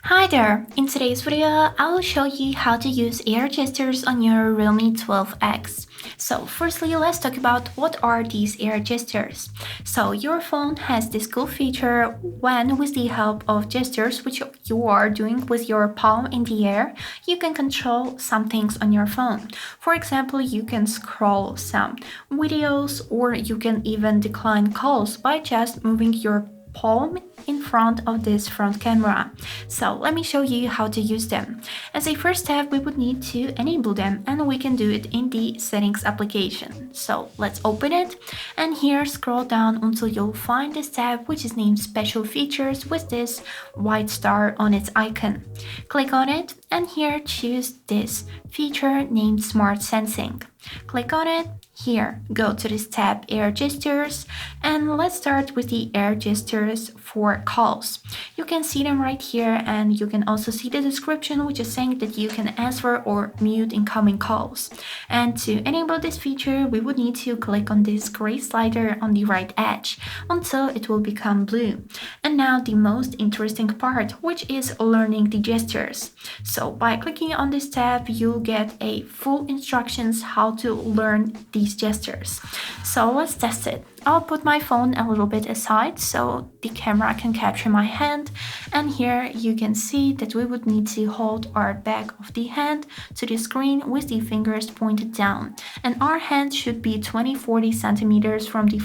Hi there! In today's video, I will show you how to use air gestures on your Realme 12x. So firstly, let's talk about what are these air gestures. So your phone has this cool feature when with the help of gestures which you are doing with your palm in the air, you can control some things on your phone. For example, you can scroll some videos or you can even decline calls by just moving your palm in front of this front camera. So let me show you how to use them. As a first step, we would need to enable them, and we can do it in the settings application. So let's open it, and here scroll down until you'll find this tab which is named special features with this white star on its icon. Click on it, and here choose this feature named smart sensing. Click on it. Here, go to this tab air gestures, and let's start with the air gestures for calls. You can see them right here, and you can also see the description which is saying that you can answer or mute incoming calls. And to enable this feature, we would need to click on this gray slider on the right edge until it will become blue. And now the most interesting part, which is learning the gestures. So by clicking on this tab, you'll get a full instructions how to learn these gestures. So let's test it. I'll put my phone a little bit aside so the camera can capture my hand, and here you can see that we would need to hold our back of the hand to the screen with the fingers pointed down, and our hand should be 20-40 centimeters from the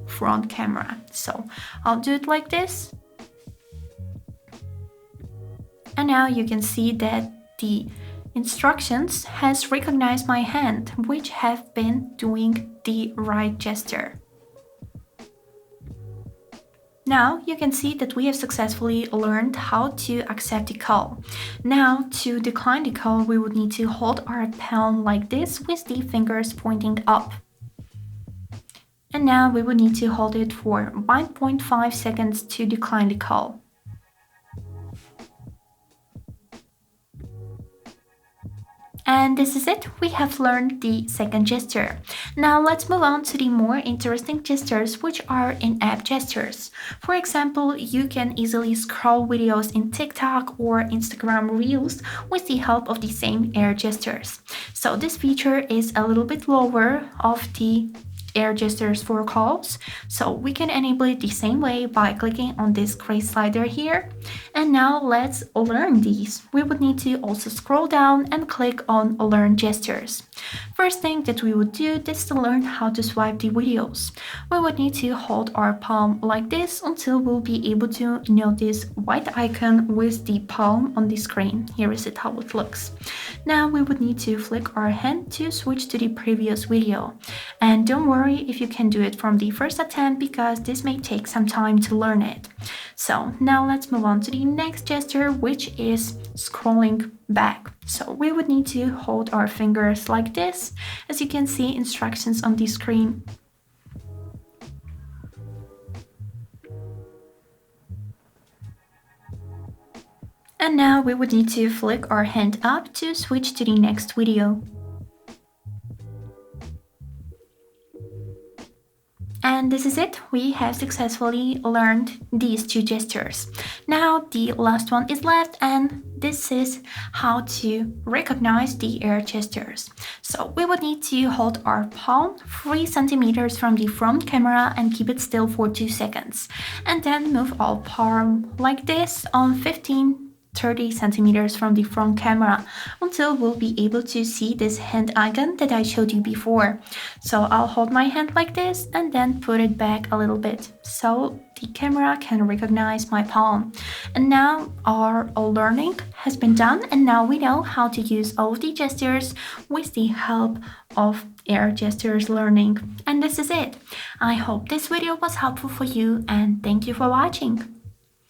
front camera. So I'll do it like this, and now you can see that the instructions has recognized my hand, which have been doing the right gesture. Now you can see that we have successfully learned how to accept the call. Now to decline the call, we would need to hold our palm like this with the fingers pointing up. And now we would need to hold it for 1.5 seconds to decline the call. And this is it, we have learned the second gesture. Now let's move on to the more interesting gestures, which are in-app gestures. For example, you can easily scroll videos in TikTok or Instagram Reels with the help of the same air gestures. So this feature is a little bit lower of the air gestures for calls, so we can enable it the same way by clicking on this gray slider here. And now let's learn these. We would need to also scroll down and click on learn gestures. First thing that we would do is to learn how to swipe the videos. We would need to hold our palm like this until we'll be able to notice white icon with the palm on the screen. Here is it how it looks. Now we would need to flick our hand to switch to the previous video. And don't worry if you can do it from the first attempt, because this may take some time to learn it. So now let's move on to the next gesture, which is scrolling back. So we would need to hold our fingers like this, as you can see instructions on the screen. And now we would need to flick our hand up to switch to the next video. And this is it, we have successfully learned these two gestures. Now the last one is left, and this is how to recognize the air gestures. So we would need to hold our palm 3 centimeters from the front camera and keep it still for 2 seconds. And then move our palm like this on 30 centimeters from the front camera until we'll be able to see this hand icon that I showed you before. So I'll hold my hand like this and then put it back a little bit so the camera can recognize my palm. And now our learning has been done, and now we know how to use all of the gestures with the help of air gestures learning. And this is it. I hope this video was helpful for you, and thank you for watching.